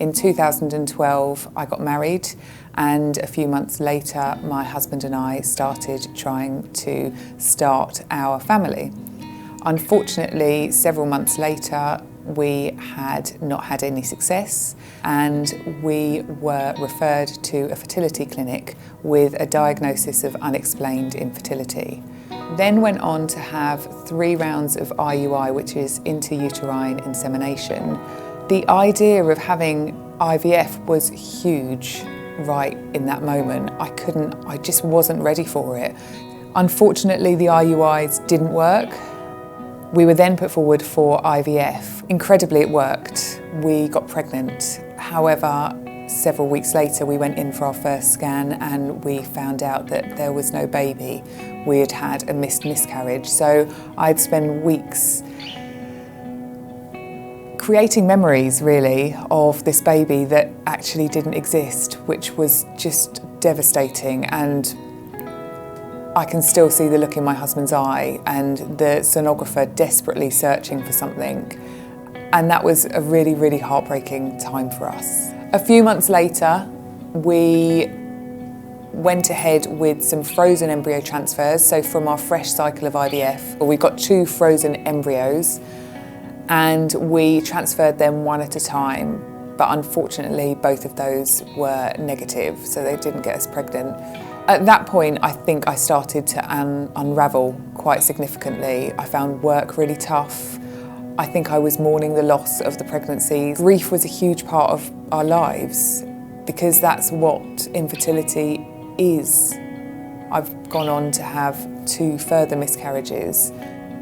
In 2012, I got married, and a few months later, my husband and I started trying to start our family. Unfortunately, several months later, we had not had any success, and we were referred to a fertility clinic with a diagnosis of unexplained infertility. Then went on to have 3 rounds of IUI, which is intrauterine insemination. The idea of having IVF was huge right in that moment. I just wasn't ready for it. Unfortunately, the IUIs didn't work. We were then put forward for IVF. Incredibly, it worked. We got pregnant. However, several weeks later, we went in for our first scan and we found out that there was no baby. We had had a miscarriage. So I'd spend weeks creating memories, really, of this baby that actually didn't exist, which was just devastating. And I can still see the look in my husband's eye and the sonographer desperately searching for something. And that was a really, really heartbreaking time for us. A few months later, we went ahead with some frozen embryo transfers. So from our fresh cycle of IVF, we got 2 frozen embryos and we transferred them one at a time. But unfortunately, both of those were negative, so they didn't get us pregnant. At that point, I think I started to unravel quite significantly. I found work really tough. I think I was mourning the loss of the pregnancy. Grief was a huge part of our lives because that's what infertility is. I've gone on to have 2 further miscarriages.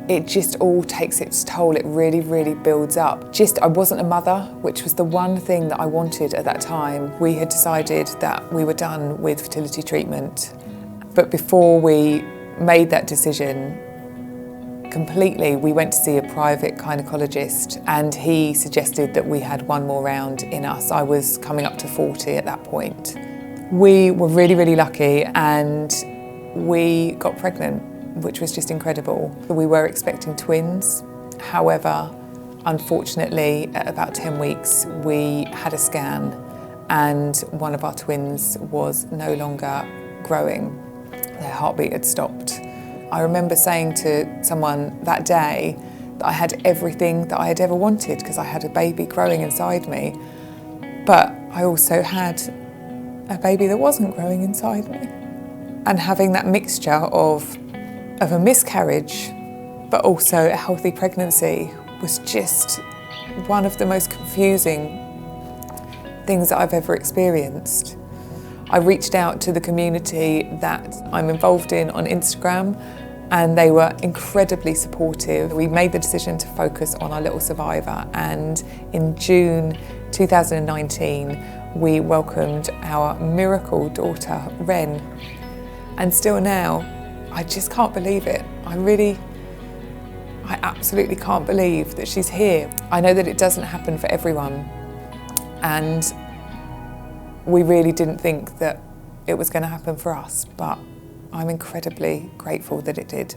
It just all takes its toll. It really, really builds up. I wasn't a mother, which was the one thing that I wanted at that time. We had decided that we were done with fertility treatment. But before we made that decision completely, we went to see a private gynecologist and he suggested that we had 1 more round in us. I was coming up to 40 at that point. We were really, really lucky and we got pregnant, which was just incredible. We were expecting twins. However, unfortunately, at about 10 weeks, we had a scan and one of our twins was no longer growing. Their heartbeat had stopped. I remember saying to someone that day that I had everything that I had ever wanted because I had a baby growing inside me, but I also had a baby that wasn't growing inside me. And having that mixture of a miscarriage, but also a healthy pregnancy was just one of the most confusing things that I've ever experienced. I reached out to the community that I'm involved in on Instagram and they were incredibly supportive. We made the decision to focus on our little survivor, and in June 2019 we welcomed our miracle daughter, Wren. And still now, I just can't believe it. I absolutely can't believe that she's here. I know that it doesn't happen for everyone, and we really didn't think that it was going to happen for us, but I'm incredibly grateful that it did.